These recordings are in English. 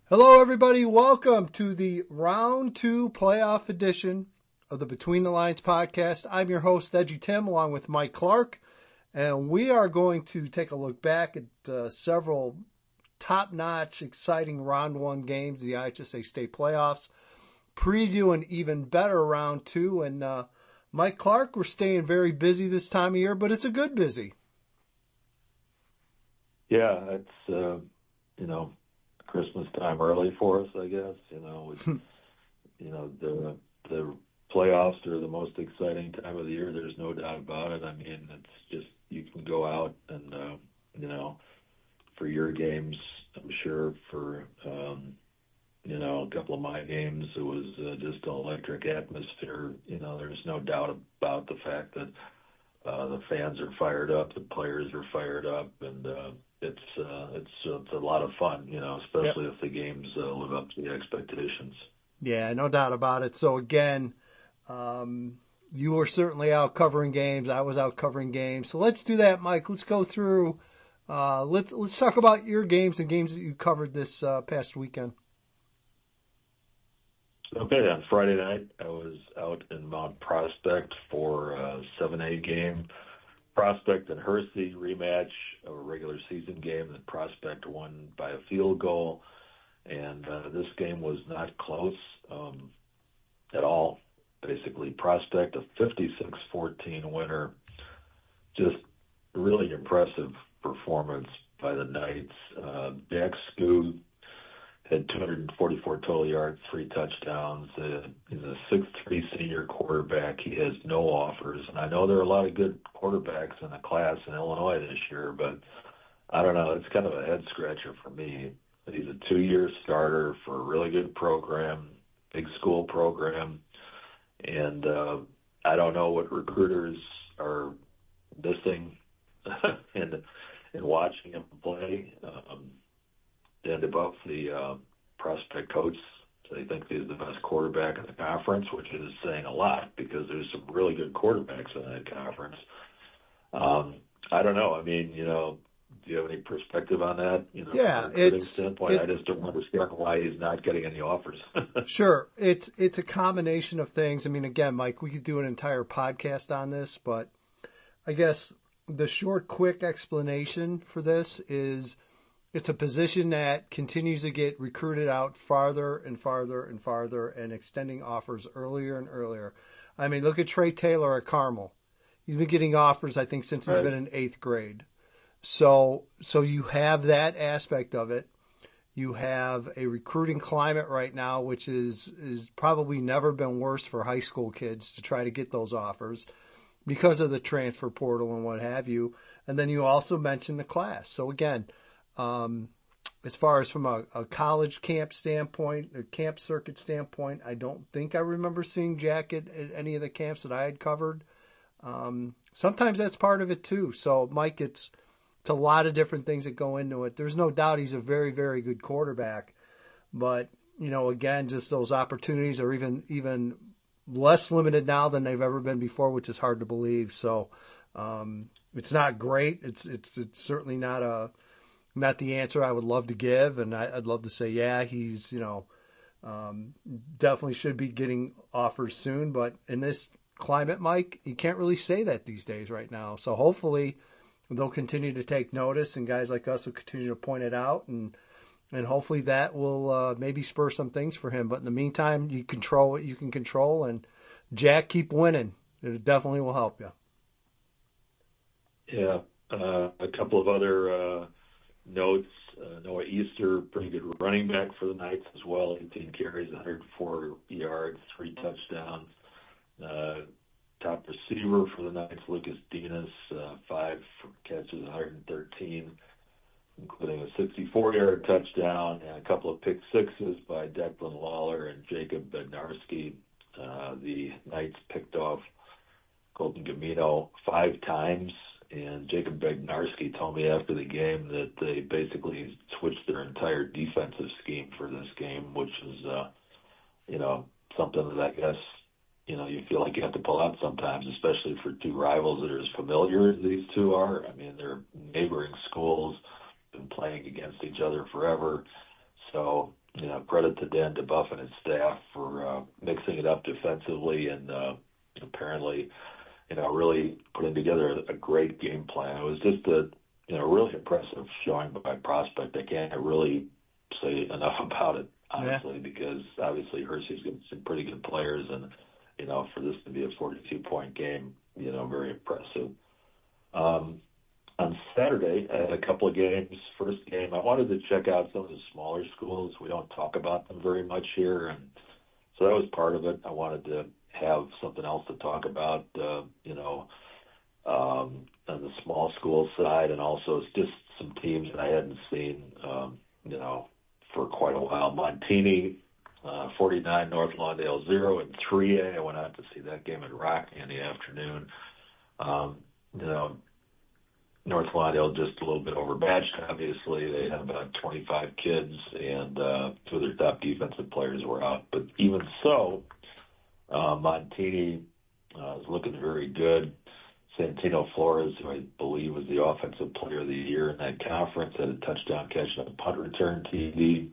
Hello, everybody. Welcome to the Round 2 playoff edition of the Between the Lines podcast. I'm your host, EDGYTIM, along with Mike Clark, and we are going to take a look back at several top-notch, exciting Round 1 games of the IHSA State Playoffs, preview an even better Round 2, and Mike Clark, we're staying very busy this time of year, but it's a good busy. Yeah, it's, Christmas time early for us, I guess. The playoffs are the most exciting time of the year. There's no doubt about it. I mean, it's just you can go out and for your games. I'm sure for a couple of my games, it was just an electric atmosphere. There's no doubt about the fact that the fans are fired up, the players are fired up, and it's a lot of fun, especially if the games live up to the expectations. Yeah, no doubt about it. So again, you were certainly out covering games. I was out covering games. So let's do that, Mike. Let's go through. Let's talk about your games and games that you covered this past weekend. Okay, on Friday night, I was out in Mount Prospect for a 7A game. Prospect and Hersey rematch of a regular season game that Prospect won by a field goal. And this game was not close at all. Basically, Prospect, a 56-14 winner. Just really impressive performance by the Knights. Jack Scoot had 244 total yards, 3 touchdowns. He's a 6'3" senior quarterback. He has no offers. And I know there are a lot of good quarterbacks in the class in Illinois this year, but I don't know. It's kind of a head-scratcher for me. He's a 2-year starter for a really good program, big school program. And I don't know what recruiters are missing in watching him play. And above the Prospect coach, they think he's the best quarterback in the conference, which is saying a lot because there's some really good quarterbacks in that conference. I don't know. I mean, do you have any perspective on that? Yeah, from a standpoint, I just don't understand why he's not getting any offers. Sure. It's a combination of things. I mean, again, Mike, we could do an entire podcast on this, but I guess the short, quick explanation for this is it's a position that continues to get recruited out farther and farther and farther and extending offers earlier and earlier. I mean, look at Trey Taylor at Carmel. He's been getting offers, I think, since he's been in 8th grade. So you have that aspect of it. You have a recruiting climate right now, which is probably never been worse for high school kids to try to get those offers because of the transfer portal and what have you. And then you also mentioned the class. So again, as far as from a college camp standpoint, a camp circuit standpoint, I don't think I remember seeing Jack at any of the camps that I had covered. Sometimes that's part of it too. So Mike, it's a lot of different things that go into it. There's no doubt he's a very, very good quarterback, but again, just those opportunities are even less limited now than they've ever been before, which is hard to believe. So, it's not great. It's certainly not the answer I would love to give. And I'd love to say, yeah, he's, definitely should be getting offers soon, but in this climate, Mike, you can't really say that these days right now. So hopefully they'll continue to take notice and guys like us will continue to point it out and hopefully that will maybe spur some things for him. But in the meantime, you control what you can control and Jack, keep winning. It definitely will help you. Yeah. A couple of other notes. Noah Easter, pretty good running back for the Knights as well. 18 carries, 104 yards, 3 touchdowns. Top receiver for the Knights, Lucas Dinas, 5 catches, 113, including a 64-yard touchdown and a couple of pick sixes by Declan Lawler and Jacob Bednarski. The Knights picked off Colton Gamino 5 times, and Jacob Bednarski told me after the game that they basically switched their entire defensive scheme for this game, which is, something that I guess, you feel like you have to pull out sometimes, especially for two rivals that are as familiar as these two are. I mean, they're neighboring schools, been playing against each other forever. So, credit to Dan DeBuff and his staff for mixing it up defensively and apparently, really putting together a great game plan. It was just a, really impressive showing by Prospect. I can't really say enough about it, honestly, because obviously Hershey's got some pretty good players, and, for this to be a 42-point game, very impressive. On Saturday, I had a couple of games. First game, I wanted to check out some of the smaller schools. We don't talk about them very much here, and so that was part of it. I wanted to have something else to talk about, on the small school side, and also just some teams that I hadn't seen, for quite a while. Montini, 49, North Lawndale 0 in 3A. I went out to see that game at Rocky in the afternoon. North Lawndale just a little bit overmatched, obviously. They had about 25 kids, and two of their top defensive players were out. But even so, Montini is looking very good. Santino Flores, who I believe was the offensive player of the year in that conference, had a touchdown catch on a punt return TD.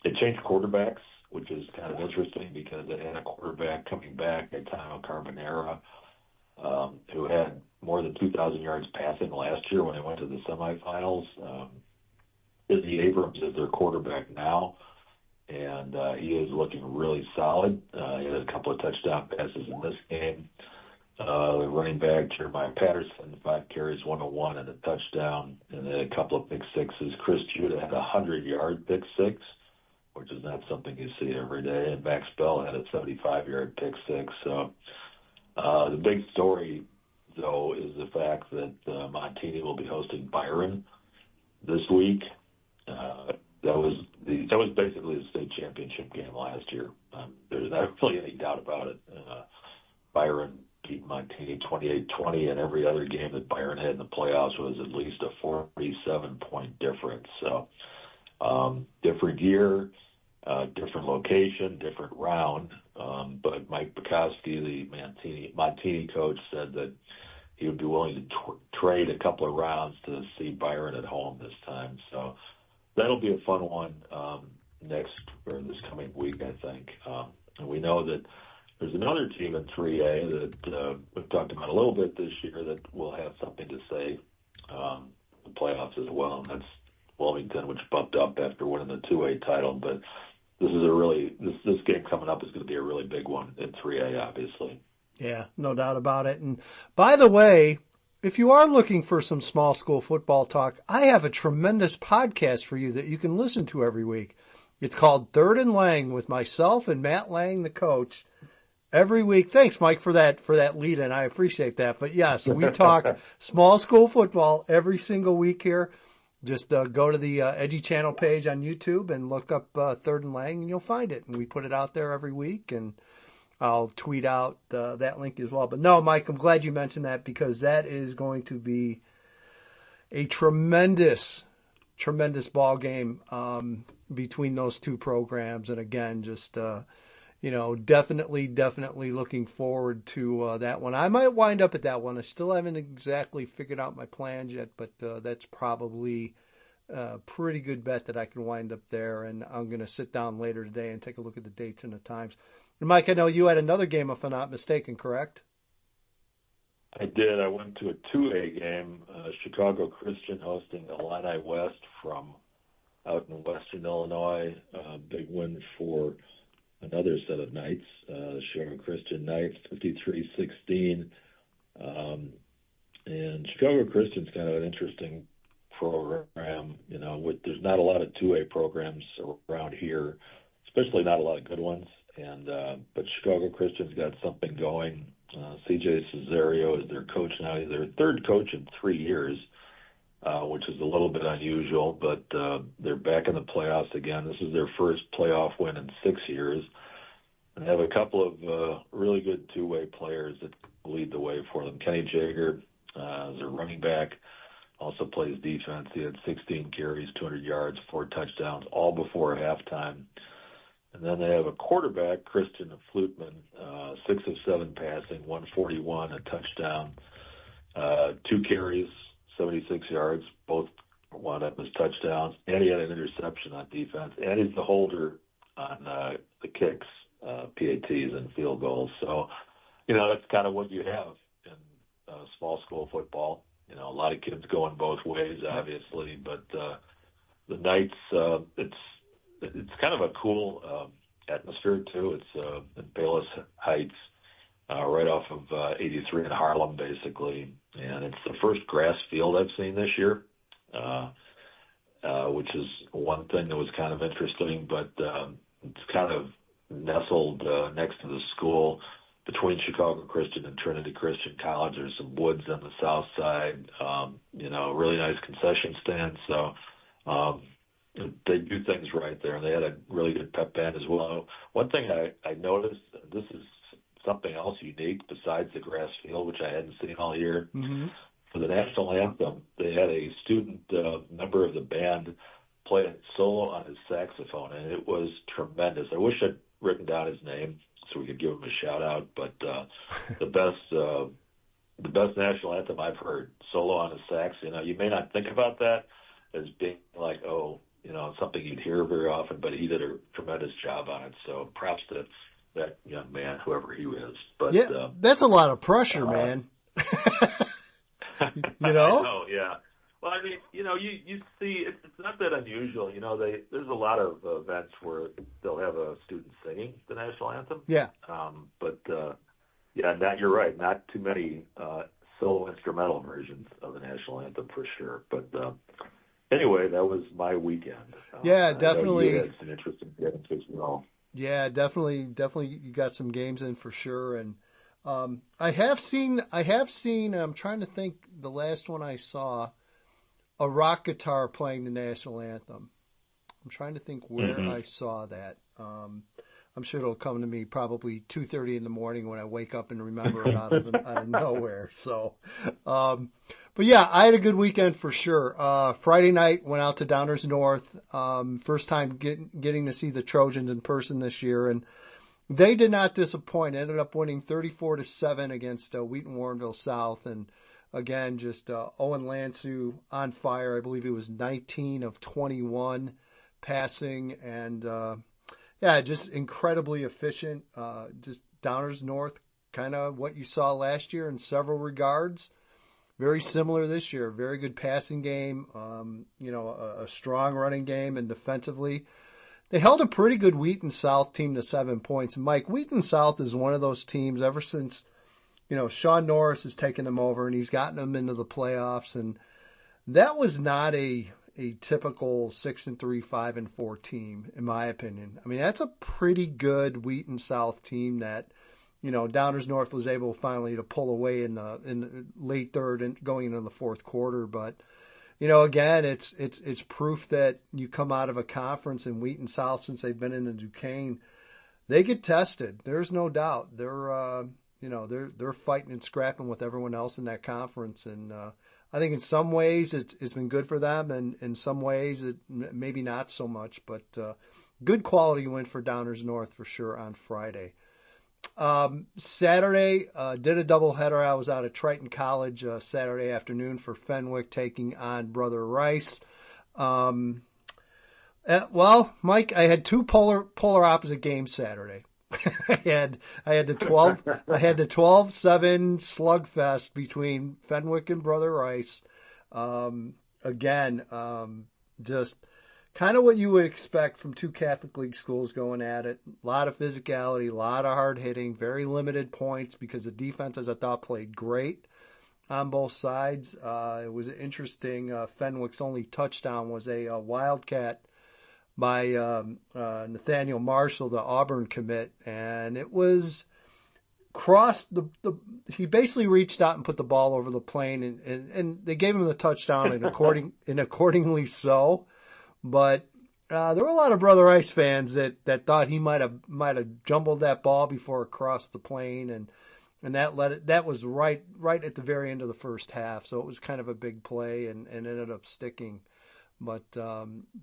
They changed quarterbacks, which is kind of interesting because they had a quarterback coming back, Gaetano Carbonera, who had more than 2,000 yards passing last year when they went to the semifinals. Izzy Abrams is their quarterback now, and he is looking really solid. He had a couple of touchdown passes in this game. The running back, Jeremiah Patterson, 5 carries, 101 and a touchdown, and then a couple of pick sixes. Chris Judah had a 100-yard pick six, which is not something you see every day, and Max Bell had a 75-yard pick six. So the big story, though, is the fact that Montini will be hosting Byron this week. That was basically the state championship game last year. There's not really any doubt about it. Byron beat Montini 28-20, and every other game that Byron had in the playoffs was at least a 47-point difference. So different year, different location, different round. But Mike Bukowski, the Montini coach, said that he would be willing to trade a couple of rounds to see Byron at home this time. So that'll be a fun one this coming week, I think. And we know that there's another team in 3A that we've talked about a little bit this year that will have something to say in the playoffs as well, and that's Wilmington, which bumped up after winning the 2A title. But this is this game coming up is going to be a really big one in 3A, obviously. Yeah, no doubt about it. And by the way, if you are looking for some small school football talk, I have a tremendous podcast for you that you can listen to every week. It's called Third and Lang with myself and Matt Lang, the coach. Every week. Thanks, Mike, for that lead in. I appreciate that. But yes, we talk small school football every single week here. Just go to the Edgy Channel page on YouTube and look up Third and Lang, and you'll find it. And we put it out there every week, and I'll tweet out that link as well. But no, Mike, I'm glad you mentioned that because that is going to be a tremendous ball game between those two programs. And again, just definitely looking forward to that one. I might wind up at that one. I still haven't exactly figured out my plans yet, but that's probably a pretty good bet that I can wind up there. And I'm going to sit down later today and take a look at the dates and the times. And Mike, I know you had another game, if I'm not mistaken, correct? I did. I went to a 2A game, Chicago Christian hosting Illini West from out in western Illinois. Big win for another set of Knights, Chicago Christian Knights, 53-16. And Chicago Christian's kind of an interesting program. There's not a lot of 2A programs around here, especially not a lot of good ones. And but Chicago Christian's got something going. CJ Cesario is their coach now. He's their third coach in 3 years, which is a little bit unusual, but they're back in the playoffs again. This is their first playoff win in 6 years. And they have a couple of really good two-way players that lead the way for them. Kenny Jager is their running back, also plays defense. He had 16 carries, 200 yards, 4 touchdowns, all before halftime. And then they have a quarterback, Christian Flutman, 6 of 7 passing, 141, a touchdown, 2 carries, 76 yards, both one of his touchdowns, and he had an interception on defense, and he's the holder on the kicks, PATs, and field goals. So, that's kind of what you have in small school football. A lot of kids going both ways, obviously, but the Knights, it's kind of a cool atmosphere too. It's in Palos Heights, right off of 83 in Harlem, basically, and it's the first grass field I've seen this year, which is one thing that was kind of interesting. But it's kind of nestled next to the school, between Chicago Christian and Trinity Christian College. There's some woods on the south side, really nice concession stand. So they do things right there. They had a really good pep band as well. One thing I noticed, this is something else unique besides the grass field, which I hadn't seen all year. Mm-hmm. For the national anthem, they had a student member of the band play it solo on his saxophone, and it was tremendous. I wish I'd written down his name so we could give him a shout out. But the best national anthem I've heard, solo on a sax. You may not think about that as being like, something you'd hear very often, but he did a tremendous job on it. So props to that young man, whoever he is. But yeah, that's a lot of pressure, man. I know, yeah. Well, I mean, you see, it's not that unusual. There's a lot of events where they'll have a student singing the national anthem. Yeah. You're right. Not too many solo instrumental versions of the national anthem for sure. But anyway, that was my weekend. Yeah, definitely. You had some interesting games as well. Yeah, definitely. You got some games in for sure, and I have seen. I'm trying to think. The last one I saw, a rock guitar playing the national anthem. I'm trying to think where I saw that. I'm sure it'll come to me probably 2:30 in the morning when I wake up and remember it out of nowhere. So, but yeah, I had a good weekend for sure. Friday night went out to Downers North. First time getting to see the Trojans in person this year, and they did not disappoint. Ended up winning 34-7 against Wheaton Warrenville South, and again, just Owen Lansu on fire. I believe it was 19 of 21 passing, and just incredibly efficient. Just Downers North, kind of what you saw last year in several regards. Very similar this year. Very good passing game, a strong running game, and defensively, they held a pretty good Wheaton South team to 7 points. Mike, Wheaton South is one of those teams ever since, Sean Norris has taken them over and he's gotten them into the playoffs, and that was not a typical 6-3, 5-4 team, in my opinion. I mean, that's a pretty good Wheaton South team that, Downers North was able finally to pull away in the late third and going into the fourth quarter. But, again, it's proof that you come out of a conference in Wheaton South, since they've been in the Duquesne, they get tested. There's no doubt. They're fighting and scrapping with everyone else in that conference, and I think in some ways it's been good for them, and in some ways it maybe not so much. But good quality win for Downers North for sure on Friday. Saturday, did a doubleheader. I was out at Triton College Saturday afternoon for Fenwick taking on Brother Rice. Mike, I had two polar opposite games Saturday. I had the 12-7 slugfest between Fenwick and Brother Rice. Just kind of what you would expect from two Catholic League schools going at it. A lot of physicality, a lot of hard hitting, very limited points because the defenses I thought played great on both sides. It was interesting. Fenwick's only touchdown was a Wildcat by Nathaniel Marshall, the Auburn commit, and it was crossed he basically reached out and put the ball over the plane, and they gave him the touchdown, and accordingly so. But there were a lot of Brother Rice fans that thought he might have jumbled that ball before it crossed the plane, and that was right at the very end of the first half. So it was kind of a big play and ended up sticking. But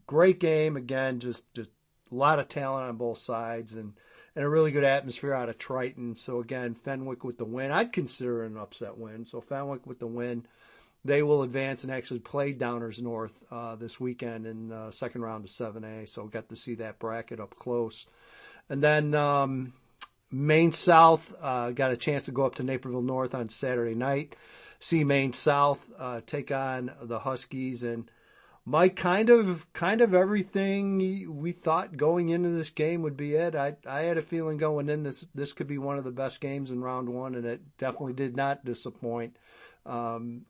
great game again, just a lot of talent on both sides, and a really good atmosphere out of Triton. So again, Fenwick with the win. I'd consider it an upset win. So Fenwick with the win. they will advance and actually play Downers North this weekend in the second round of 7A. So got to see that bracket up close. And then Maine South got a chance to go up to Naperville North on Saturday night, see Maine South take on the Huskies. And Mike, kind of everything we thought going into this game would be it. I had a feeling going in this could be one of the best games in round one, and it definitely did not disappoint. Maine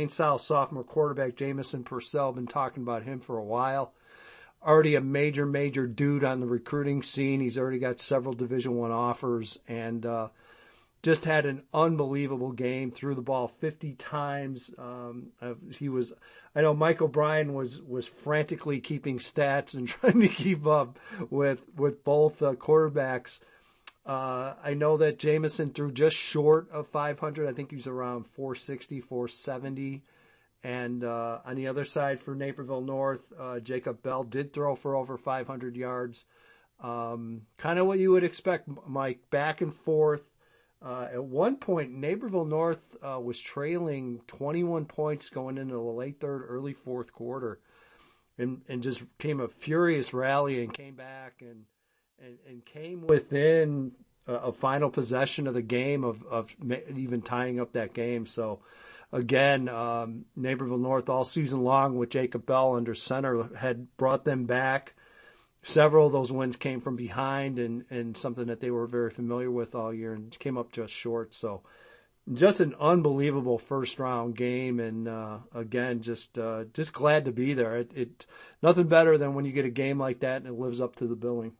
South sophomore quarterback Jamison Purcell, been talking about him for a while. Already a major dude on the recruiting scene. He's already got several Division I offers, and just had an unbelievable game. Threw the ball 50 times. I know Mike O'Brien was frantically keeping stats and trying to keep up with both quarterbacks. I know that Jamison threw just short of 500. I think he was around 460, 470. And on the other side for Naperville North, Jacob Bell did throw for over 500 yards. Kind of what you would expect, Mike, back and forth. At one point, Naperville North was trailing 21 points going into the late third, early fourth quarter, and just came a furious rally and came back and came within a final possession of the game of even tying up that game. So, again, Naperville North all season long with Jacob Bell under center had brought them back. Several of those wins came from behind and something that they were very familiar with all year, and came up just short. So just an unbelievable first round game. And again, just glad to be there. It nothing better than when you get a game like that and it lives up to the billing.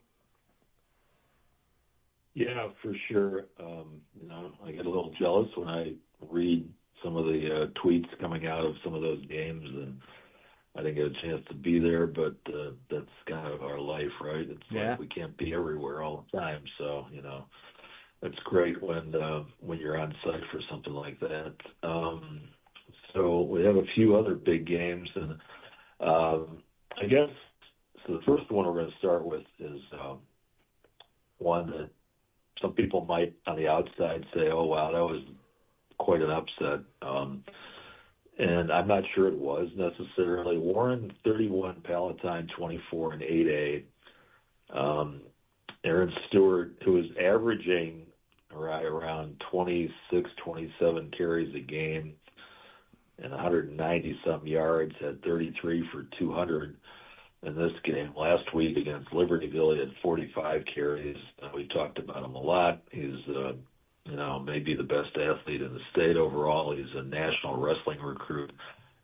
Yeah, for sure. I get a little jealous when I read some of the tweets coming out of some of those games, and I didn't get a chance to be there, but that's kind of our life, right? It's like we can't be everywhere all the time, so it's great when you're on site for something like that. So we have a few other big games, and I guess so. The first one we're going to start with is one that some people might on the outside say, "Oh wow, that was quite an upset." And I'm not sure it was necessarily. Warren 31, Palatine 24 in 8A. Aaron Stewart, who was averaging around 26, 27 carries a game and 190-some yards, had 33 for 200 in this game. Last week against Libertyville, he had 45 carries. We talked about him a lot. He's maybe the best athlete in the state overall. He's a national wrestling recruit,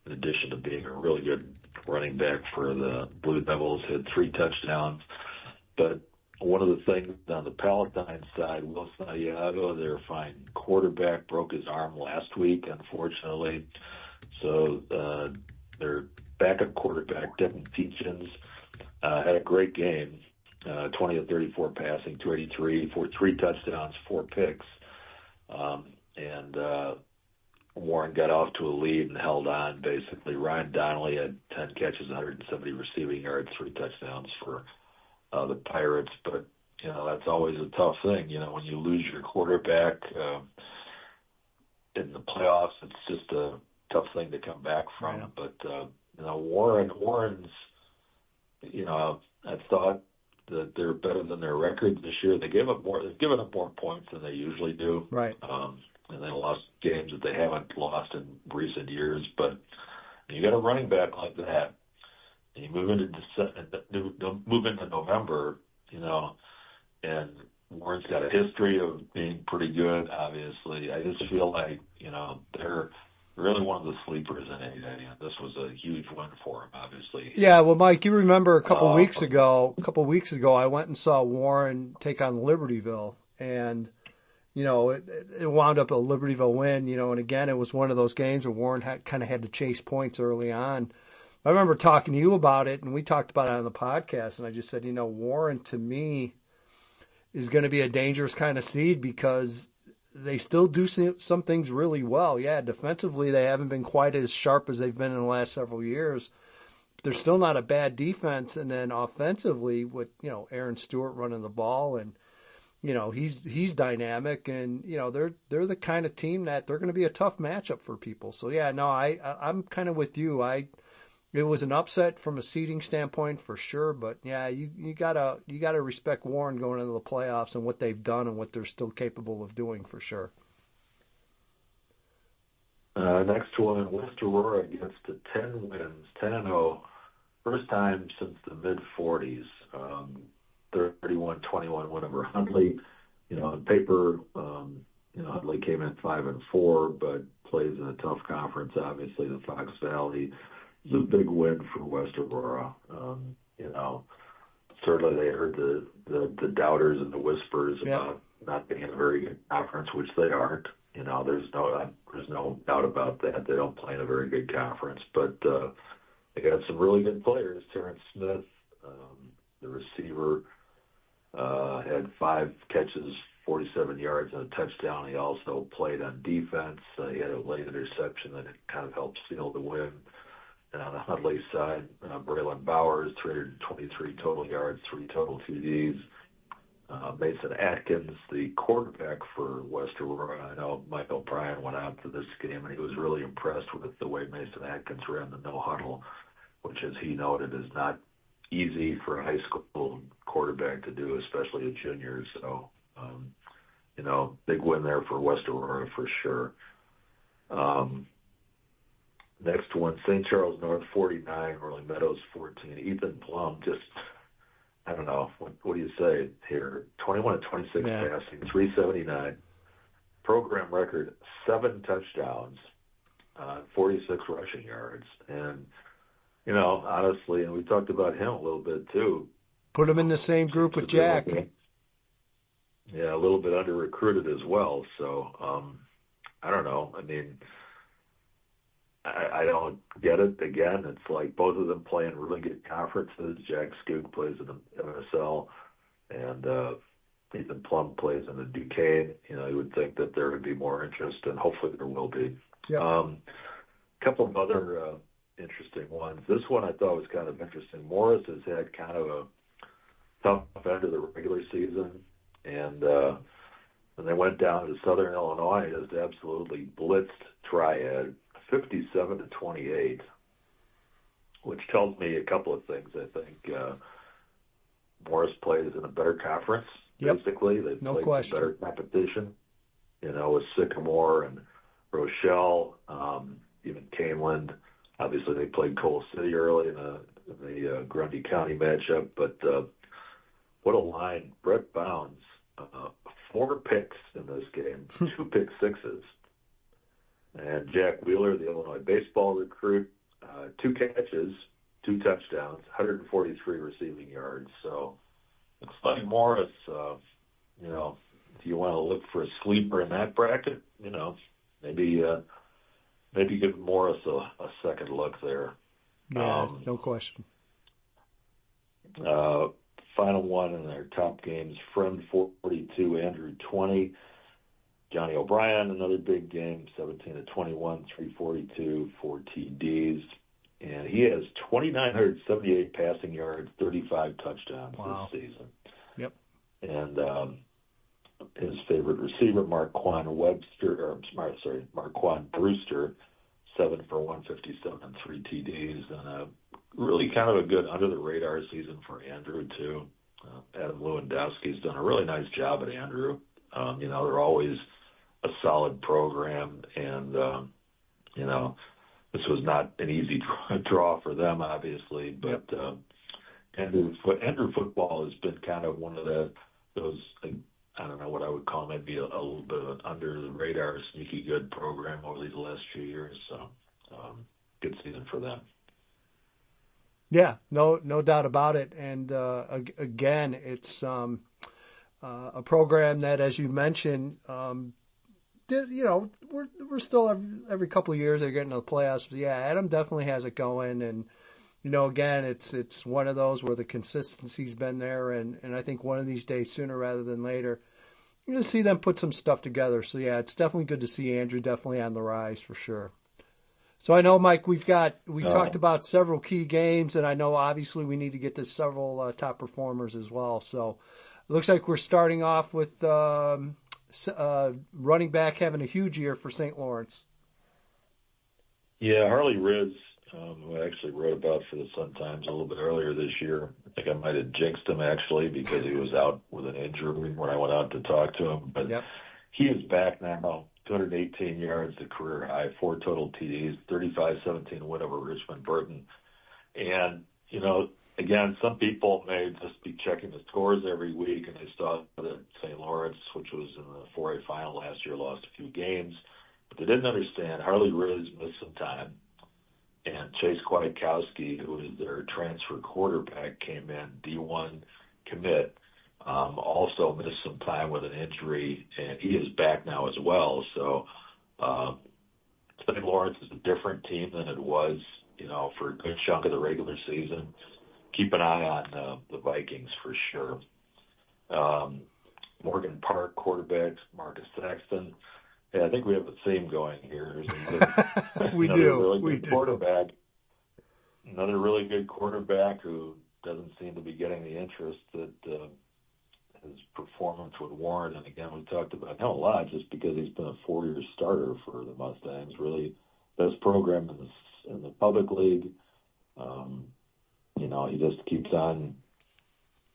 in addition to being a really good running back for the Blue Devils. Had 3 touchdowns. But one of the things on the Palatine side, Will Santiago, their fine quarterback, broke his arm last week, unfortunately. So their backup quarterback, Devin Peachins, had a great game. 20 of 34 passing, 283, for 3 touchdowns, 4 picks. And Warren got off to a lead and held on, basically. Ryan Donnelly had 10 catches, 170 receiving yards, 3 touchdowns for the Pirates. But, that's always a tough thing. When you lose your quarterback in the playoffs, it's just a tough thing to come back from. Yeah. But, Warren's, I thought that they're better than their record this year. They've given up more points than they usually do. Right. And they lost games that they haven't lost in recent years. But you got a running back like that, and you move into November, and Warren's got a history of being pretty good, obviously. I just feel like, they're really one of the sleepers in 8A, and this was a huge win for him, obviously. Yeah, well, Mike, you remember a couple weeks ago, I went and saw Warren take on Libertyville, and it wound up a Libertyville win. And again, it was one of those games where Warren kind of had to chase points early on. I remember talking to you about it, and we talked about it on the podcast, and I just said, Warren to me is going to be a dangerous kind of seed because they still do some things really well. Yeah, defensively, they haven't been quite as sharp as they've been in the last several years. But they're still not a bad defense. And then offensively, with Aaron Stewart running the ball, and he's dynamic, and they're the kind of team that they're going to be a tough matchup for people. So yeah, no, I'm kind of with you. It was an upset from a seeding standpoint for sure, but yeah, you gotta respect Warren going into the playoffs and what they've done and what they're still capable of doing for sure. Next one, West Aurora gets to 10 wins, 10-0, first time since the mid-40s. 31-21 win over Huntley. On paper, Huntley came in 5-4, but plays in a tough conference. Obviously, the Fox Valley is a big win for West Aurora. Certainly they heard the doubters and the whispers about not being in a very good conference, which they aren't. There's no doubt about that. They don't play in a very good conference, but they got some really good players. Terrence Smith, the receiver, had 5 catches, 47 yards, and a touchdown. He also played on defense. He had a late interception that kind of helped seal the win. And on the Huntley side, Braylon Bowers, 323 total yards, 3 total TDs. Mason Atkins, the quarterback for West Aurora. I know Mike O'Brien went out to this game, and he was really impressed with the way Mason Atkins ran the no huddle, which, as he noted, is not easy for a high school quarterback to do, especially a junior. So, big win there for West Aurora for sure. Next one, St. Charles North 49, Rolling Meadows 14. Ethan Plum just, I don't know, what do you say here? 21-26 passing, 379. Program record, 7 touchdowns, 46 rushing yards. And, honestly, and we talked about him a little bit too. Put him in the same group with Jack. Yeah, a little bit under-recruited as well. So, I don't know. I mean, I don't get it. Again, it's like both of them play in really good conferences. Jack Skoog plays in the MSL, and Ethan Plum plays in the Duquesne. You would think that there would be more interest, and hopefully there will be. Yep. A couple of other interesting ones. This one I thought was kind of interesting. Morris has had kind of a tough end of the regular season, and when they went down to Southern Illinois, just absolutely blitzed Triad, 57-28, which tells me a couple of things. I think Morris plays in a better conference. Basically, they no played question. Better competition. With Sycamore and Rochelle, even Caneland. Obviously, they played Coal City early in the Grundy County matchup. But what a line! Brett Bounds, 4 picks in this game, 2 pick sixes. And Jack Wheeler, the Illinois baseball recruit, 2 catches, 2 touchdowns, 143 receiving yards. So looks like Morris, if you want to look for a sleeper in that bracket, maybe give Morris a second look there. Yeah, no question. Final one in their top games, Friend 42, Andrew 20. Johnny O'Brien, another big game, 17-21, 342, 4 TDs. And he has 2,978 passing yards, 35 touchdowns this season. Yep. And his favorite receiver, Marquand Brewster, 7 for 157, 3 TDs, and really kind of a good under-the-radar season for Andrew, too. Adam Lewandowski's done a really nice job at Andrew. They're always a solid program, and, this was not an easy draw for them, obviously, but Andrew football has been kind of one of those, I don't know what I would call maybe a little bit of an under-the-radar, sneaky good program over these last few years, so good season for them. Yeah, no doubt about it. And again, it's a program that, as you mentioned, we're still every couple of years they're getting to the playoffs. But yeah, Adam definitely has it going, and again, it's one of those where the consistency's been there, and I think one of these days, sooner rather than later, you're going to see them put some stuff together. So yeah, it's definitely good to see Andrew definitely on the rise for sure. So I know, Mike, we talked about several key games, and I know obviously we need to get to several top performers as well. So looks like we're starting off with running back having a huge year for St. Lawrence. Yeah, Harley Riz, who I actually wrote about for the Sun-Times a little bit earlier this year. I think I might have jinxed him, actually, because he was out with an injury when I went out to talk to him. But Yep. he is back now, 218 yards, the career high, 4 total TDs, 35-17 win over Richmond Burton. And, again, some people may just be checking the scores every week, and they saw that St. Lawrence, which was in the 4A final last year, lost a few games. But they didn't understand Harley Riz missed some time. And Chase Kwiatkowski, who is their transfer quarterback, came in, D1 commit, also missed some time with an injury, and he is back now as well. So St. Lawrence is a different team than it was, for a good chunk of the regular season. Keep an eye on the Vikings for sure. Morgan Park quarterback, Marcus Saxton. Yeah, I think we have a theme going here. There's We another do. really We good do. quarterback. Another really good quarterback who doesn't seem to be getting the interest that his performance would warrant. And again, we talked about him a lot just because he's been a 4-year starter for the Mustangs. Really best program in the public league. He just keeps on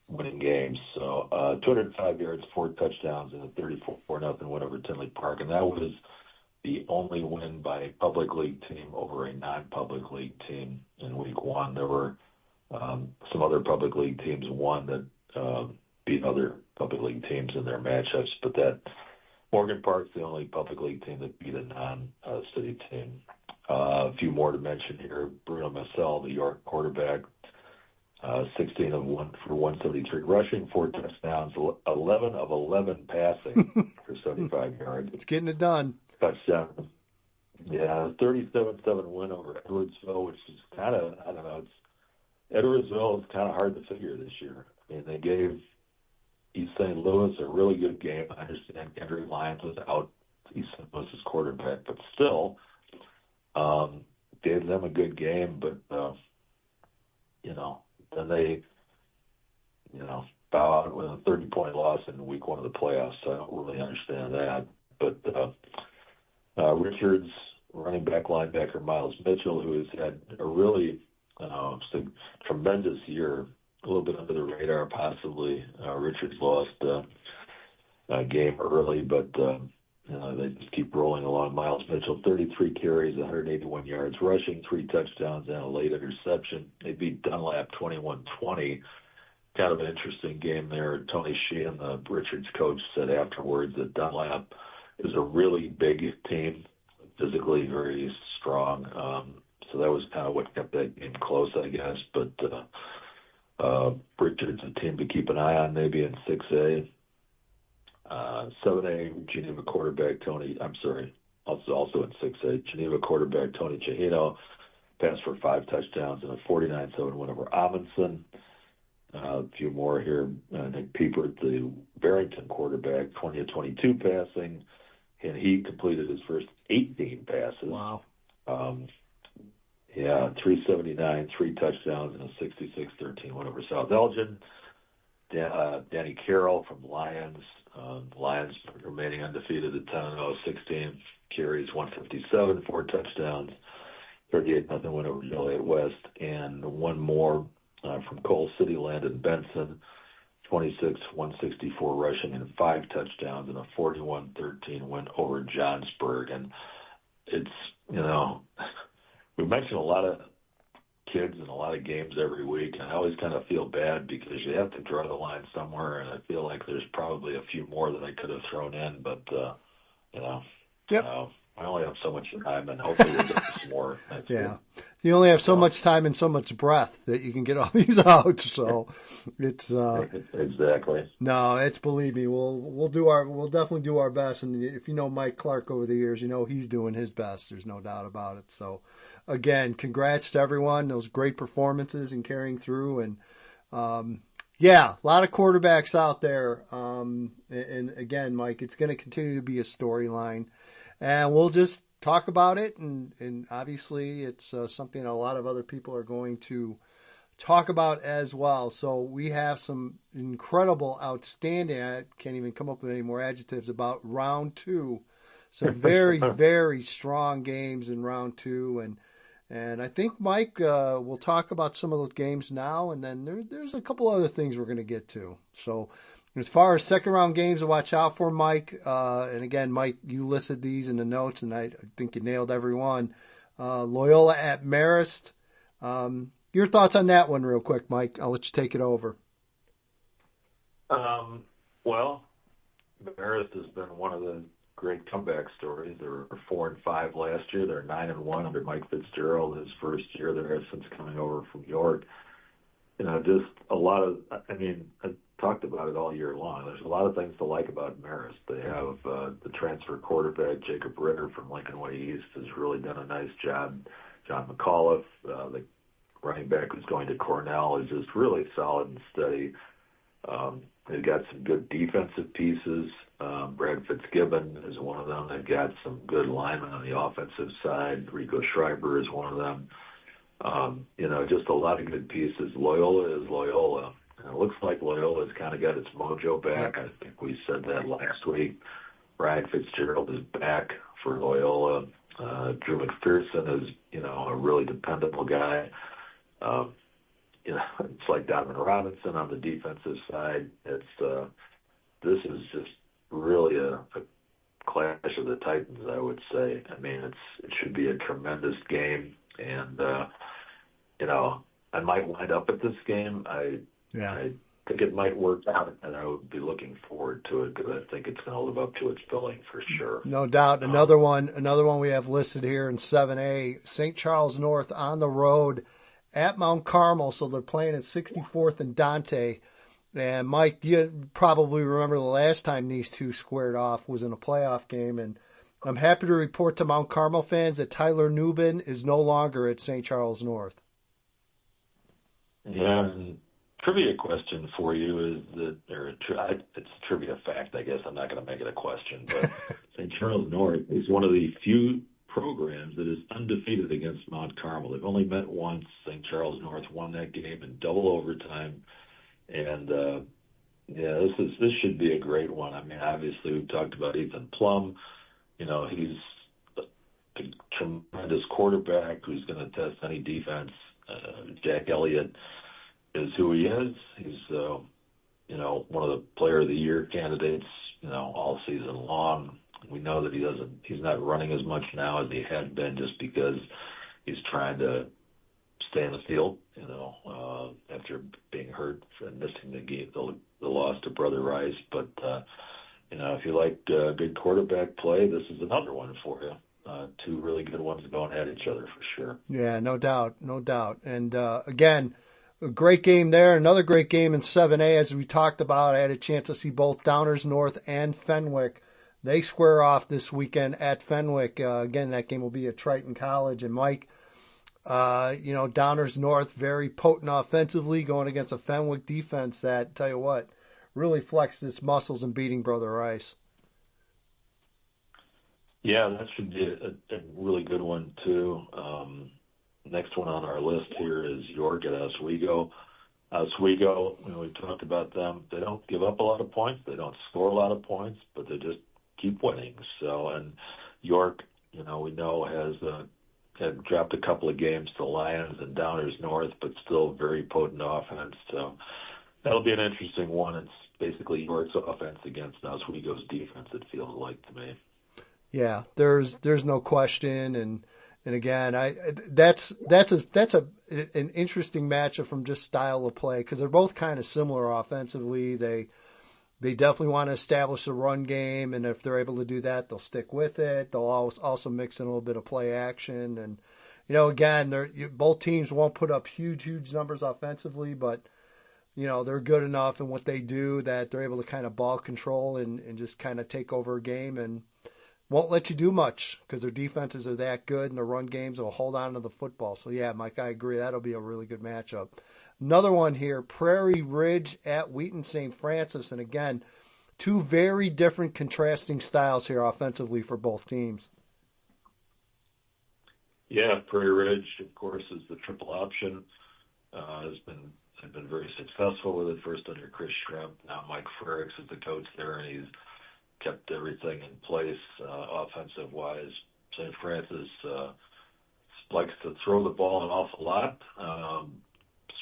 winning games. So 205 yards, 4 touchdowns, and a 34-0 win over Tinley Park. And that was the only win by a public league team over a non-public league team in week 1. There were some other public league teams won that beat other public league teams in their matchups, but that Morgan Park's the only public league team that beat a non-city team. A few more to mention here. Bruno Massell, the York quarterback, 16 of 1 for 173 rushing, 4 touchdowns, 11 of 11 passing for 75 yards. It's getting it done. Touchdown. Yeah, 37-7 win over Edwardsville, which is kind of, I don't know, Edwardsville is kind of hard to figure this year. I mean, they gave East St. Louis a really good game. I understand Kendrick Lyons was out, East St. Louis's quarterback, but still gave them a good game. But, then they, bow out with a 30-point loss in week 1 of the playoffs. So I don't really understand that. But Richards, running back linebacker Miles Mitchell, who has had a really tremendous year, a little bit under the radar possibly. Richards lost a game early, but they just keep rolling along. Miles Mitchell, 33 carries, 181 yards rushing, 3 touchdowns, and a late interception. They beat Dunlap 21-20. Kind of an interesting game there. Tony Sheehan, the Richards coach, said afterwards that Dunlap is a really big team, physically very strong. So that was kind of what kept that game close, I guess. But Richards, a team to keep an eye on, maybe in 6A. 7A, Geneva quarterback also in 6A. Geneva quarterback Tony Chihino passed for 5 touchdowns and a 49-7 win over Amundsen. A few more here. Nick Piepert, the Barrington quarterback, 20 of 22 passing, and he completed his first 18 passes. Wow. 379, 3 touchdowns, and a 66-13 win over South Elgin. Danny Carroll from Lions. Lions remaining undefeated at 10-0, 16 carries, 157, 4 touchdowns, 38-0 win over Joliet West, and one more from Coal City, Landon Benson, 26, 164 rushing, and 5 touchdowns, and a 41-13 win over Johnsburg. And it's, we mention a lot of kids and a lot of games every week, and I always kind of feel bad because you have to draw the line somewhere, and I feel like there's probably a few more that I could have thrown in, but Yep. I only have so much time, and hopefully we'll get some more next week. You only have so much time and so much breath that you can get all these out. So it's exactly. No, it's, believe me, we'll definitely do our best. And if you know Mike Clark over the years, he's doing his best. There's no doubt about it. So again, congrats to everyone. Those great performances and carrying through. And a lot of quarterbacks out there. And again, Mike, it's going to continue to be a storyline, and we'll just talk about it. And obviously it's something a lot of other people are going to talk about as well. So we have some incredible, outstanding, I can't even come up with any more adjectives, about round two. Some very, very strong games in round two. And I think, Mike, we'll talk about some of those games now, and then there's a couple other things we're going to get to. So as far as second round games to watch out for, Mike, and again, Mike, you listed these in the notes, and I think you nailed every one. Loyola at Marist. Your thoughts on that one real quick, Mike. I'll let you take it over. Well, Marist has been one of the great comeback stories. They were 4-5 last year. They're 9-1 under Mike Fitzgerald, his first year there since coming over from York. Just a lot of, I talked about it all year long. There's a lot of things to like about Marist. They have the transfer quarterback, Jacob Ritter from Lincoln Way East, has really done a nice job. John McAuliffe, the running back who's going to Cornell, is just really solid and steady. They've got some good defensive pieces. Brad Fitzgibbon is one of them. They've got some good linemen on the offensive side. Rico Schreiber is one of them. Just a lot of good pieces. Loyola is Loyola. And it looks like Loyola's kind of got its mojo back. I think we said that last week. Ryan Fitzgerald is back for Loyola. Drew McPherson is, a really dependable guy. It's like Donovan Robinson on the defensive side. This is just really a clash of the Titans, I would say. It should be a tremendous game, and I might wind up at this game. I think it might work out, and I would be looking forward to it because I think it's going to live up to its billing for sure. No doubt. Another one we have listed here in 7A, St. Charles North on the road at Mount Carmel, so they're playing at 64th and Dante. And Mike, you probably remember the last time these two squared off was in a playoff game, and I'm happy to report to Mount Carmel fans that Tyler Newbin is no longer at St. Charles North. Yeah, and trivia question for you is that, it's a trivia fact, I guess. I'm not going to make it a question, but St. Charles North is one of the few programs that is undefeated against Mount Carmel. They've only met once. St. Charles North won that game in double overtime, and this should be a great one. Obviously we've talked about Ethan Plum. He's a tremendous quarterback who's going to test any defense. Jack Elliott is who he is. He's one of the Player of the Year candidates all season long. We know that he's not running as much now as he had been, just because he's trying to stay in the field, after being hurt and missing the game, the loss to Brother Rice. But if you like good quarterback play, this is another one for you. Two really good ones going at each other for sure. Yeah, no doubt. And again, a great game there. Another great game in 7A, as we talked about. I had a chance to see both Downers North and Fenwick. They square off this weekend at Fenwick. Again, that game will be at Triton College. And Mike, Downers North, very potent offensively, going against a Fenwick defense that, tell you what, really flexed its muscles in beating Brother Rice. Yeah, that should be a really good one, too. Next one on our list here is York at Oswego. Oswego, we talked about them. They don't give up a lot of points. They don't score a lot of points, but they just keep winning. So, and York, we know had dropped a couple of games to Lions and Downers North, but still very potent offense. So that'll be an interesting one. It's basically York's offense against Oswego's defense, it feels like to me. Yeah, there's no question, and again, that's an interesting matchup from just style of play, because they're both kind of similar offensively. They definitely want to establish a run game, and if they're able to do that, they'll stick with it. They'll also mix in a little bit of play action, and again, both teams won't put up huge numbers offensively, but they're good enough in what they do that they're able to kind of ball control and just kind of take over a game and won't let you do much because their defenses are that good and their run games will hold on to the football. So, yeah, Mike, I agree. That'll be a really good matchup. Another one here, Prairie Ridge at Wheaton St. Francis. And, again, two very different contrasting styles here offensively for both teams. Yeah, Prairie Ridge, of course, is the triple option. has been very successful with it. First under Chris Shrimp, now Mike Clark is the coach there, and he's kept everything in place offensive wise. St. Francis likes to throw the ball an awful lot.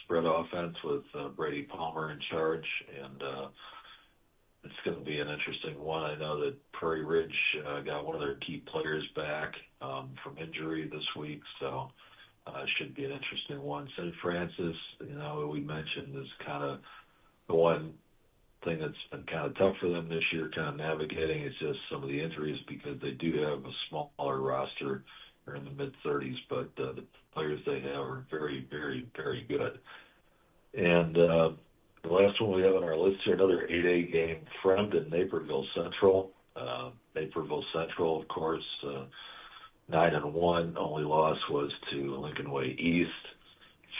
Spread offense with Brady Palmer in charge, and it's going to be an interesting one. I know that Prairie Ridge got one of their key players back from injury this week, so it should be an interesting one. St. Francis, we mentioned, is kind of the one thing that's been kind of tough for them this year, kind of navigating. It's just some of the injuries because they do have a smaller roster. They're in the mid-30s, but the players they have are very, very, very good. And the last one we have on our list here, another 8A game, Fremd and Naperville Central. Naperville Central, of course, 9-1. Only loss was to Lincoln Way East.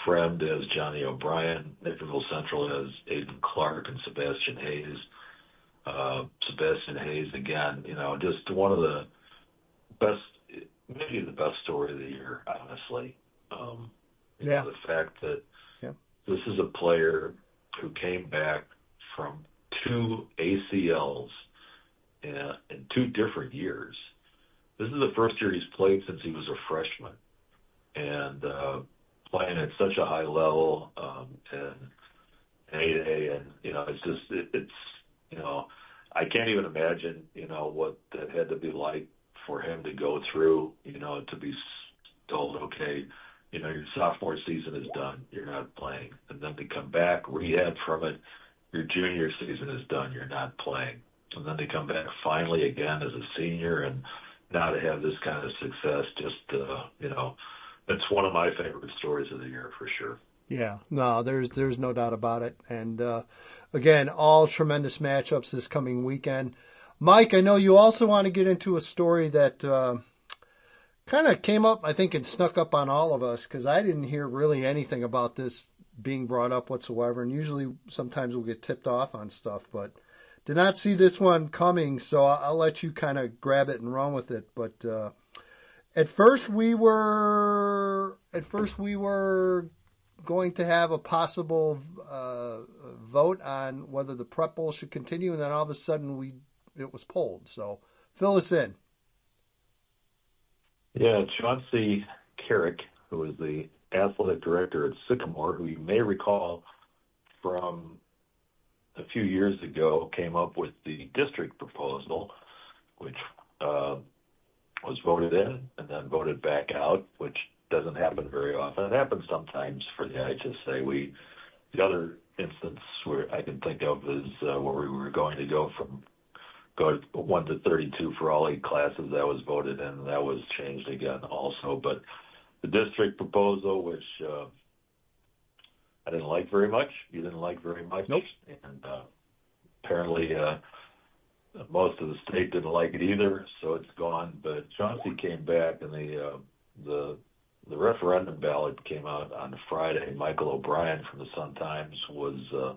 Fremd has Johnny O'Brien. Naperville Central has Aiden Clark and Sebastian Hayes. Sebastian Hayes, again, just one of the best, maybe the best story of the year, honestly. The fact that this is a player who came back from 2 ACLs in 2 different years. This is the first year he's played since he was a freshman, and playing at such a high level and 8A, and it's I can't even imagine what that had to be like for him to go through, to be told, okay, your sophomore season is done, you're not playing, and then to come back, rehab from it, your junior season is done, you're not playing, and then to come back finally again as a senior, and now to have this kind of success, just it's one of my favorite stories of the year for sure. Yeah, no, there's no doubt about it, and again, all tremendous matchups this coming weekend. Mike, I know you also want to get into a story that kind of came up, I think it snuck up on all of us, because I didn't hear really anything about this being brought up whatsoever, and usually sometimes we'll get tipped off on stuff, but did not see this one coming, so I'll let you kind of grab it and run with it. But at first we were going to have a possible vote on whether the Prep Bowl should continue, and then all of a sudden it was pulled. So fill us in. Yeah, Chauncey Carrick, who is the athletic director at Sycamore, who you may recall from a few years ago, came up with the district proposal, which was voted in and then voted back out, which doesn't happen very often. It happens sometimes for the IHSA. The other instance where I can think of is where we were going to go 1 to 32 for all 8 classes. That was voted in, and that was changed again also. But the district proposal, which I didn't like very much, you didn't like very much, nope. And apparently most of the state didn't like it either, so it's gone. But Chauncey came back, and the referendum ballot came out on Friday. Michael O'Brien from the Sun-Times was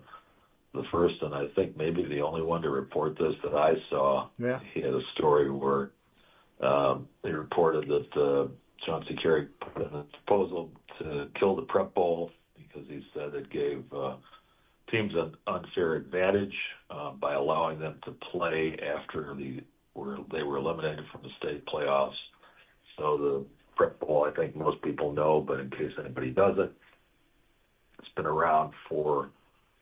the first, and I think maybe the only one to report this that I saw. Yeah. He had a story where they reported that Chauncey Carrick put in a proposal to kill the Prep Bowl because he said it gave teams an unfair advantage by allowing them to play after they were eliminated from the state playoffs. So the Prep Bowl, I think most people know, but in case anybody doesn't, it's been around for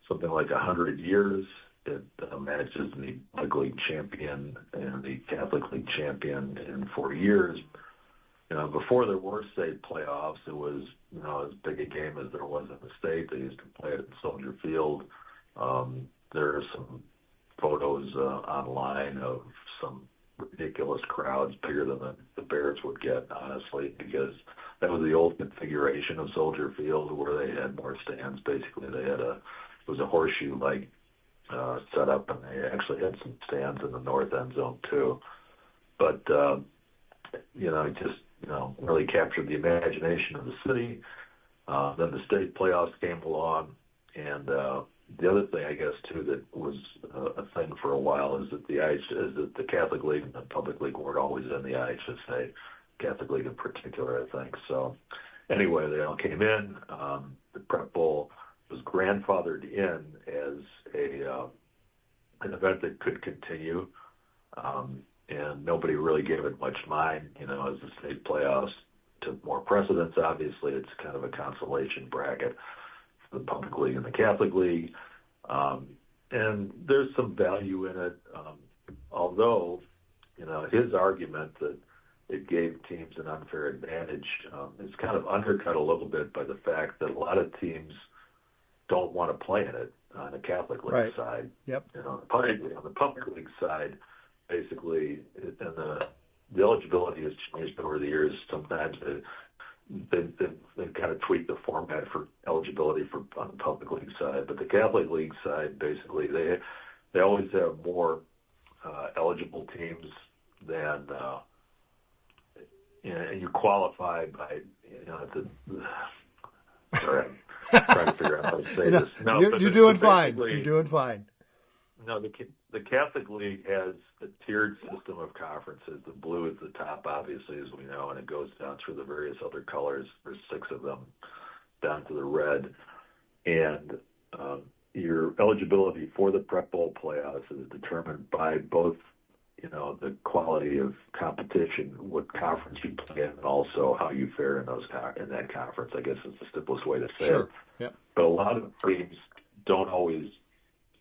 something like 100 years. It manages the Big League champion and the Catholic League champion in 4 years. Before there were state playoffs, it was as big a game as there was in the state. They used to play it at Soldier Field. There are some photos online of some ridiculous crowds, bigger than the Bears would get, honestly, because that was the old configuration of Soldier Field where they had more stands. Basically, it was a horseshoe-like setup, and they actually had some stands in the north end zone too. But it just really captured the imagination of the city. Then the state playoffs came along, and the other thing, I guess, too, that was a thing for a while is that the Catholic League and the Public League weren't always in the IHSA, Catholic League in particular, I think. So anyway, they all came in. The Prep Bowl was grandfathered in as an event that could continue, and nobody really gave it much mind. As the state playoffs took more precedence, obviously it's kind of a consolation bracket for the public league and the Catholic League, and there's some value in it, although his argument that it gave teams an unfair advantage is kind of undercut a little bit by the fact that a lot of teams don't want to play in it on the Catholic League side. Yep. On the public league side, basically, and the eligibility has changed over the years. Sometimes they've kind of tweaked the format for eligibility on the public league side, but the Catholic League side, basically, they always have more eligible teams than and you qualify by sorry, I'm trying to figure out how to say this. No, you're doing fine. You're doing fine. No, the Catholic League has a tiered system of conferences. The blue is the top, obviously, as we know, and it goes down through the various other colors. There's 6 of them down to the red. And your eligibility for the Prep Bowl playoffs is determined by both, the quality of competition, what conference you play in, and also how you fare in that conference, I guess is the simplest way to say it. Yep. But a lot of teams don't always.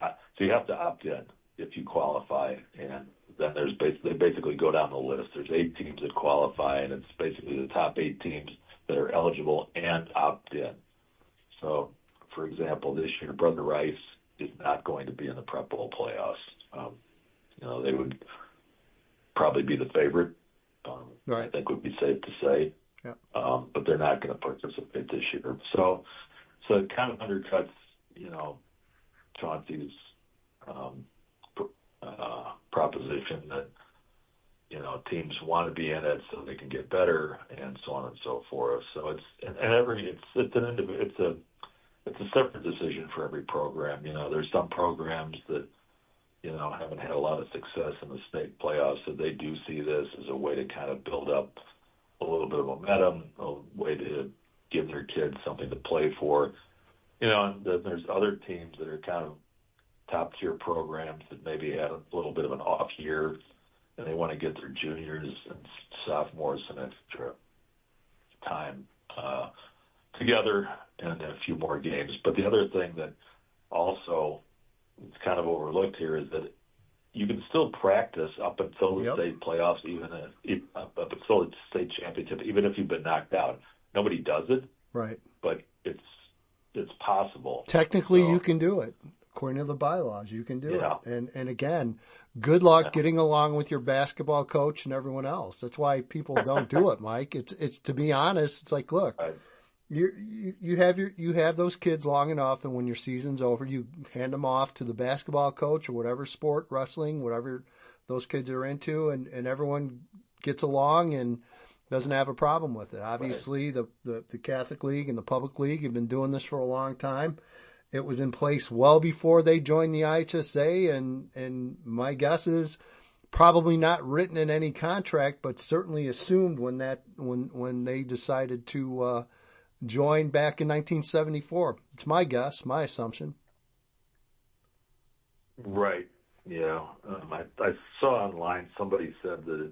So you have to opt in if you qualify, and then they basically go down the list. There's 8 teams that qualify, and it's basically the top 8 teams that are eligible and opt in. So, for example, this year, Brother Rice is not going to be in the Prep Bowl playoffs. They would probably be the favorite. Right. I think would be safe to say. Yeah. But they're not going to participate this year. So it kind of undercuts, Chauncey's proposition that teams want to be in it so they can get better and so on and so forth. So it's a separate decision for every program. There's some programs that haven't had a lot of success in the state playoffs, so they do see this as a way to kind of build up a little bit of momentum, a way to give their kids something to play for. And then there's other teams that are kind of top-tier programs that maybe had a little bit of an off year, and they want to get their juniors and sophomores some extra time together and a few more games. But the other thing that also it's kind of overlooked here is that you can still practice up until the state playoffs, up until the state championship, even if you've been knocked out. Nobody does it, right? But it's possible. Technically, you can do it. According to the bylaws, you can do it. And again, good luck getting along with your basketball coach and everyone else. That's why people don't do it, Mike. It's to be honest, it's like, look, you have those kids long enough, and when your season's over, you hand them off to the basketball coach or whatever sport, wrestling, whatever those kids are into, and everyone gets along and doesn't have a problem with it. Obviously, the Catholic League and the Public League have been doing this for a long time. It was in place well before they joined the IHSA, and my guess is probably not written in any contract, but certainly assumed when they decided to join back in 1974. It's my guess, my assumption. Right. Yeah. I saw online somebody said that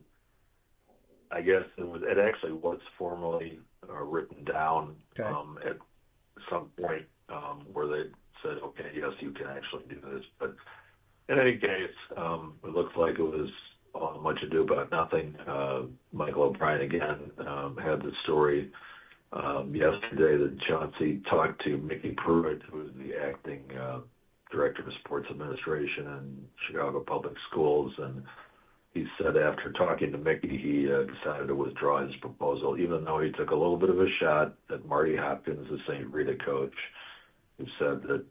I guess it actually was formally written down at some point where they said, okay, yes, you can actually do this. But in any case, it looks like it was much ado about nothing. Michael O'Brien again had the story yesterday that Chauncey talked to Mickey Pruitt, who is the acting director of sports administration in Chicago Public Schools, and he said after talking to Mickey, he decided to withdraw his proposal, even though he took a little bit of a shot at Marty Hopkins, the St. Rita coach, who said that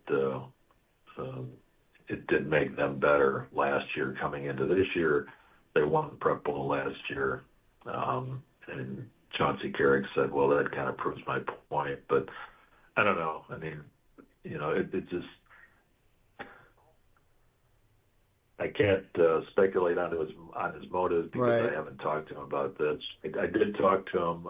it did make them better last year coming into this year. They won the Prep Bowl last year, and Chauncey Carrick said, well, that kind of proves my point. But I don't know. I mean, it just – I can't speculate on his motives because I haven't talked to him about this. I did talk to him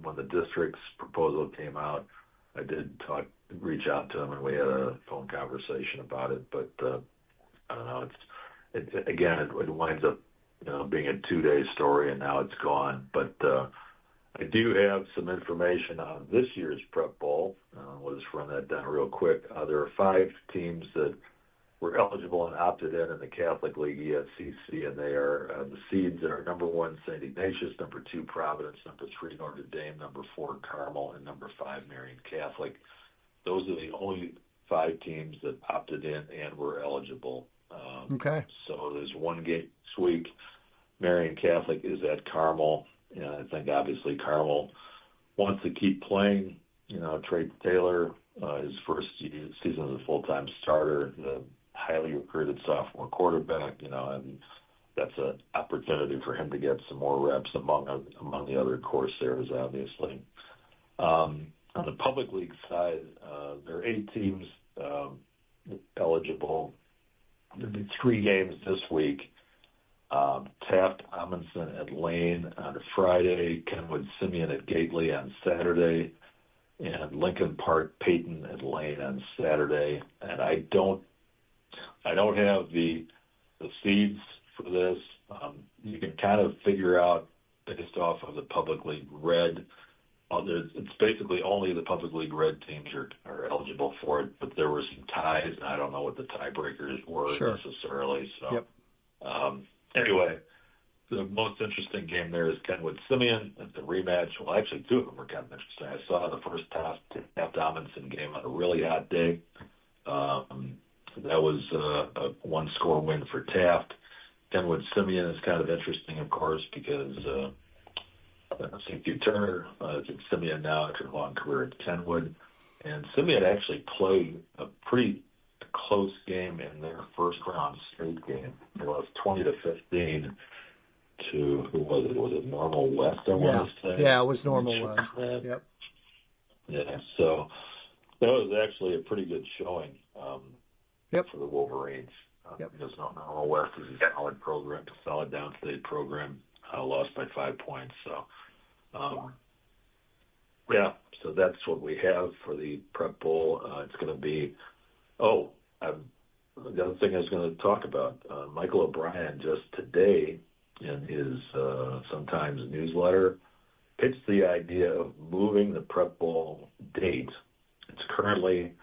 when the district's proposal came out. I did talk reach out to him, and we had a phone conversation about it. But I don't know. It winds up being a 2-day story, and now it's gone. But I do have some information on this year's Prep Bowl. We'll just run that down real quick. There are 5 teams that were eligible and opted in the Catholic League ESCC, and they are the seeds are number 1, St. Ignatius, number 2, Providence, number 3, Notre Dame, number 4, Carmel, and number 5, Marian Catholic. Those are the only 5 teams that opted in and were eligible. Okay. So there's one game this week. Marian Catholic is at Carmel, and I think obviously Carmel wants to keep playing. Trey Taylor, his first season as a full-time starter, the highly recruited sophomore quarterback, and that's an opportunity for him to get some more reps among the other Corsairs, obviously. On the public league side, there are 8 teams eligible. There'll be 3 games this week. Taft Amundsen at Lane on Friday, Kenwood Simeon at Gately on Saturday, and Lincoln Park Peyton at Lane on Saturday. And I don't have the seeds for this. You can kind of figure out based off of the public league red. It's basically only the public league red teams are eligible for it, but there were some ties, and I don't know what the tiebreakers were necessarily. So, yep. Anyway, the most interesting game there is Kenwood Simeon at the rematch. Well, actually, 2 of them were kind of interesting. I saw the first Taft Amundsen game on a really hot day. That was a 1-score win for Taft. Kenwood Simeon is kind of interesting, of course, because St. Hugh Turner is at Simeon now after a long career at Kenwood. And Simeon actually played a pretty close game in their first-round state game. It was 20-15 to, who was it? Was it Normal West, I want to say? Yeah, it was Normal West. Yep. Yeah, so that was actually a pretty good showing for the Wolverines. Because Normal West is a solid program, a solid downstate program, lost by 5 points. So, so that's what we have for the Prep Bowl. It's going to be, the other thing I was going to talk about, Michael O'Brien just today in his Sun-Times newsletter pitched the idea of moving the Prep Bowl date. It's currently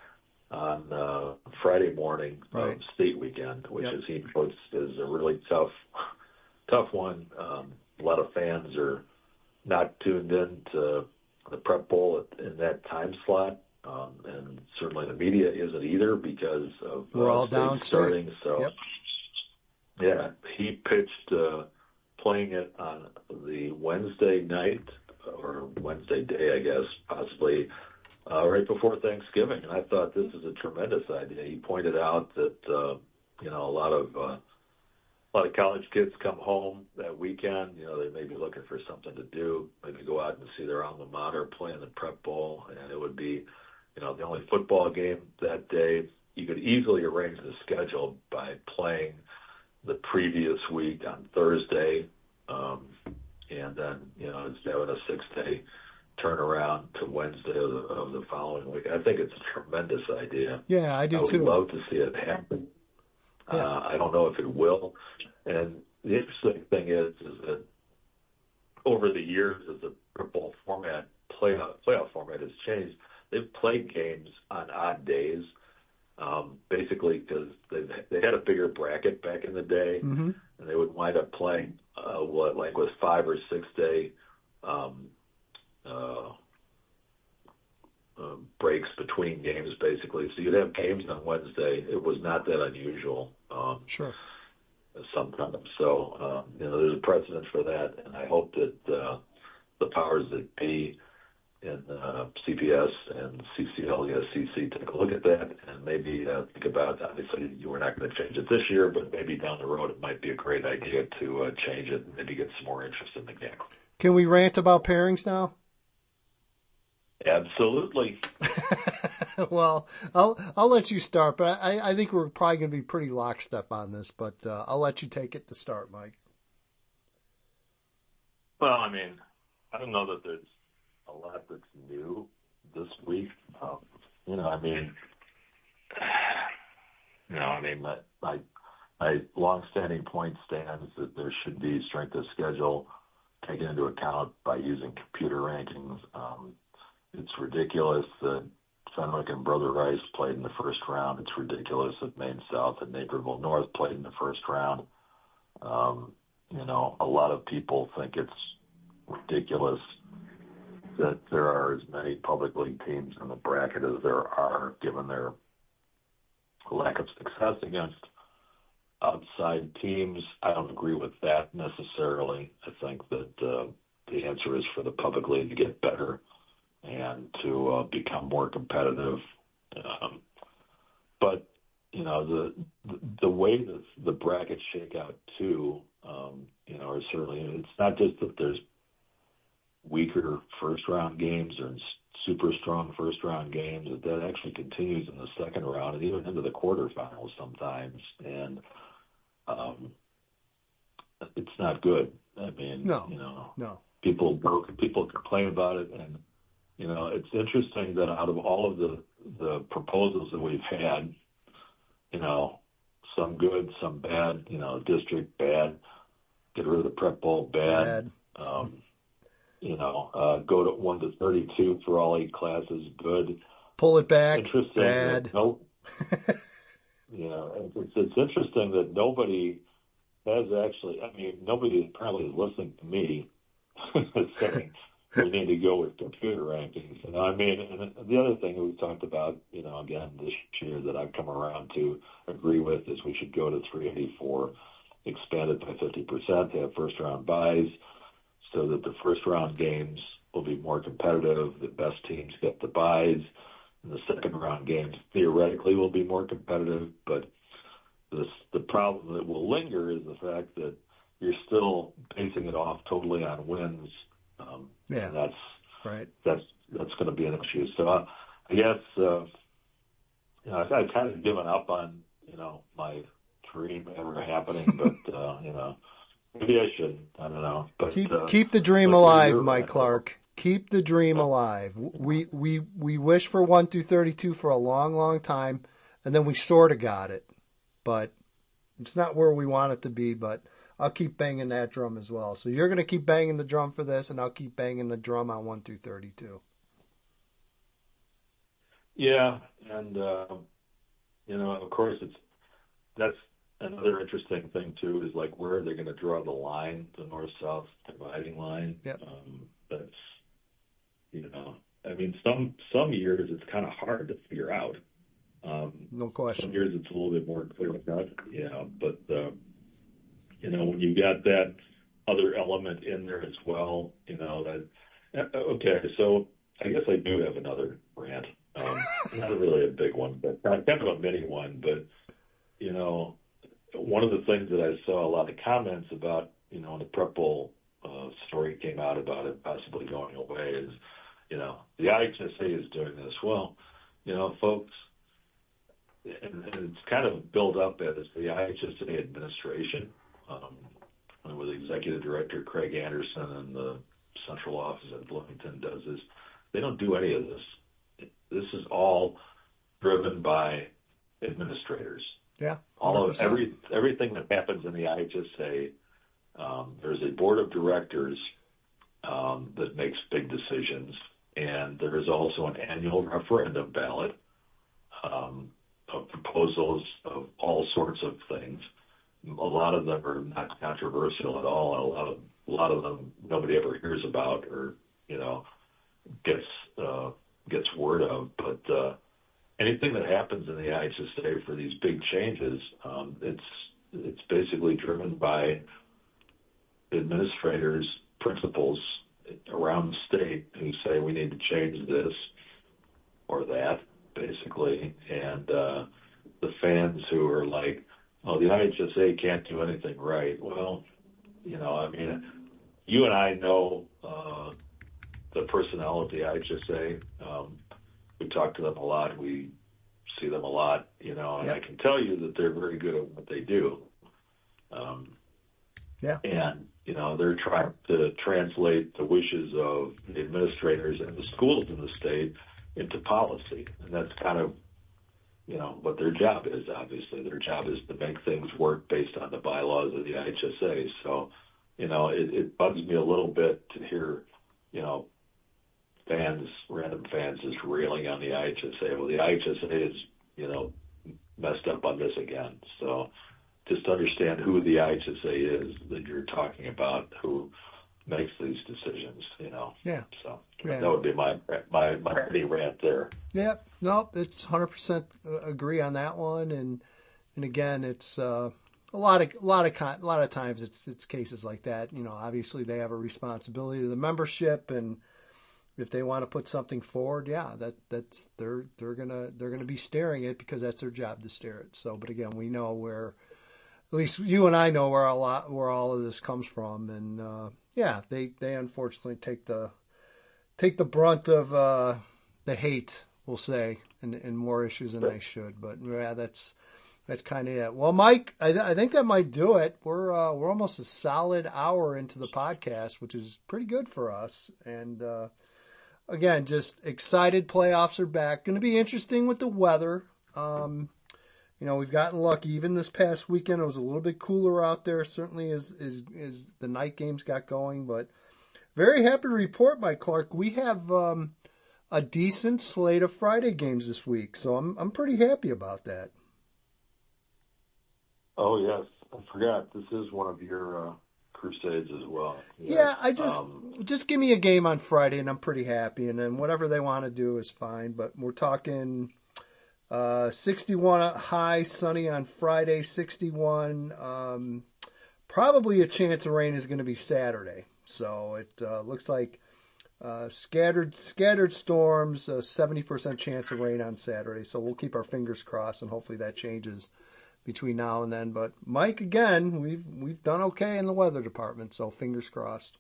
on Friday morning of state weekend, which as he puts is a really tough one. A lot of fans are not tuned in to the Prep Bowl in that time slot, and certainly the media isn't either because of we're all downstate starting. So, he pitched playing it on the Wednesday night or Wednesday day, I guess, possibly right before Thanksgiving. And I thought this is a tremendous idea. He pointed out that a lot of college kids come home that weekend. They may be looking for something to do, maybe go out and see their alma mater play in the Prep Bowl, and it would be, the only football game that day. You could easily arrange the schedule by playing the previous week on Thursday, and then, instead of a 6-day turnaround to Wednesday of the following week. I think it's a tremendous idea. Yeah, I do too. I would love to see it happen. Yeah. I don't know if it will. And the interesting thing is that over the years, as the Prep Bowl playoff format has changed, they've played games on odd days, basically because they had a bigger bracket back in the day, and they would wind up playing with 5 or 6 day breaks between games, basically. So you'd have games on Wednesday. It was not that unusual. Sometimes. So, there's a precedent for that, and I hope that the powers that be in CPS and CCL-ESCC take a look at that and maybe think about, obviously, you were not going to change it this year, but maybe down the road it might be a great idea to change it and maybe get some more interest in the game. Can we rant about pairings now? Absolutely. Well, I'll let you start, but I think we're probably going to be pretty lockstep on this, but I'll let you take it to start, Mike. Well, I mean, I don't know that there's a lot that's new this week. I mean, my longstanding point stands that there should be strength of schedule taken into account by using computer rankings. It's ridiculous that Fenwick and Brother Rice played in the first round. It's ridiculous that Maine South and Naperville North played in the first round. A lot of people think it's ridiculous that there are as many public league teams in the bracket as there are, given their lack of success against outside teams. I don't agree with that necessarily. I think that the answer is for the public league to get better and to become more competitive. But the way that the brackets shake out too, are certainly, it's not just that there's weaker first round games or super strong first round games, that actually continues in the second round and even into the quarterfinals sometimes. And it's not good. I mean, no. People complain about it, and it's interesting that out of all of the proposals that we've had, some good, some bad. District bad, get rid of the prep bowl bad. Go to 1 to 32 for all 8 classes good. Pull it back. Interesting. Bad. It's interesting that nobody has actually. I mean, nobody apparently is listening to me saying we need to go with computer rankings. And the other thing we've talked about, again this year that I've come around to agree with is we should go to 384, expanded by 50%, have first round buys, so that the first round games will be more competitive. The best teams get the buys. And the second round games theoretically will be more competitive, but the problem that will linger is the fact that you're still basing it off totally on wins. And that's right. That's going to be an issue. So I guess I've kind of given up on my dream ever happening, but maybe I shouldn't. I don't know. But keep the dream alive, Mike Clark. Keep the dream alive. We wish for 1 through 32 for a long, long time, and then we sort of got it, but it's not where we want it to be. But I'll keep banging that drum as well. So you're going to keep banging the drum for this, and I'll keep banging the drum on 1 through 32. Yeah, and of course that's another interesting thing too, is like where are they going to draw the line, the north-south dividing line? Yep. That's some years it's kind of hard to figure out. No question. Some years it's a little bit more clear cut. Yeah, but when you got that other element in there as well, that. Okay, so I guess I do have another rant. Not really a big one, but kind of a mini one. But one of the things that I saw a lot of comments about, when the Prep Bowl story came out about it possibly going away, is, the IHSA is doing this. Well, folks, and it's kind of built up as the IHSA administration, with Executive Director Craig Anderson and the central office at Bloomington does this. They don't do any of this. This is all driven by administrators. Yeah. 100%. Everything that happens in the IHSA, there's a board of directors that makes big decisions, and there is also an annual referendum ballot of proposals of all sorts of things. A lot of them are not controversial at all. A lot of them nobody ever hears about or gets word of. But anything that happens in the IHSA for these big changes, it's basically driven by administrators, principals around the state who say we need to change this or that, basically, and the fans who are like, oh, the IHSA can't do anything right. Well, you and I know the personnel of the IHSA. We talk to them a lot. We see them a lot, and I can tell you that they're very good at what they do. And, they're trying to translate the wishes of the administrators and the schools in the state into policy, and that's kind of, what their job is. Obviously, their job is to make things work based on the bylaws of the IHSA. So, it bugs me a little bit to hear, random fans is railing on the IHSA. Well, the IHSA is, messed up on this again. So just understand who the IHSA is that you're talking about, who makes these decisions, Yeah. So yeah. that would be my rant there. Yeah. No, it's 100% agree on that one. And again, it's a lot of times it's cases like that. Obviously they have a responsibility to the membership, and if they want to put something forward, that's they're gonna be staring it because that's their job to stare it. So, but again, we know where, at least you and I know where all of this comes from, and they unfortunately take the brunt of the hate, we'll say, in more issues than they should. But that's kind of it. Well, Mike, I think that might do it. We're almost a solid hour into the podcast, which is pretty good for us, and. Again, just excited. Playoffs are back. Going to be interesting with the weather. We've gotten lucky. Even this past weekend, it was a little bit cooler out there, certainly as the night games got going. But very happy to report, Mike Clark, we have a decent slate of Friday games this week. So I'm pretty happy about that. Oh, yes. I forgot. This is one of your crusades as well. Yeah, I just give me a game on Friday and I'm pretty happy, and then whatever they want to do is fine. But we're talking 61 high, sunny on Friday, 61. Probably a chance of rain is going to be Saturday. So it looks like scattered storms, 70% chance of rain on Saturday. So we'll keep our fingers crossed, and hopefully that changes between now and then. But Mike, again, we've done okay in the weather department, so fingers crossed.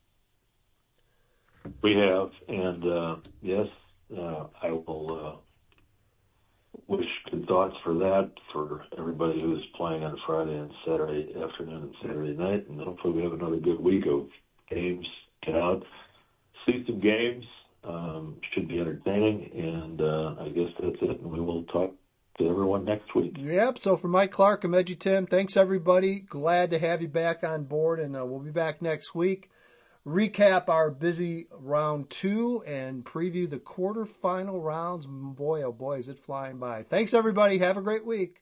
We have, and yes, I will wish good thoughts for that for everybody who is playing on Friday and Saturday afternoon and Saturday night, and hopefully we have another good week of games. Get out, see some games. Should be entertaining, and I guess that's it. And we will talk to everyone next week. Yep. So for Mike Clark and EDGYTIM, thanks everybody. Glad to have you back on board, and we'll be back next week. Recap our busy round 2 and preview the quarterfinal rounds. Boy, oh boy, is it flying by. Thanks everybody. Have a great week.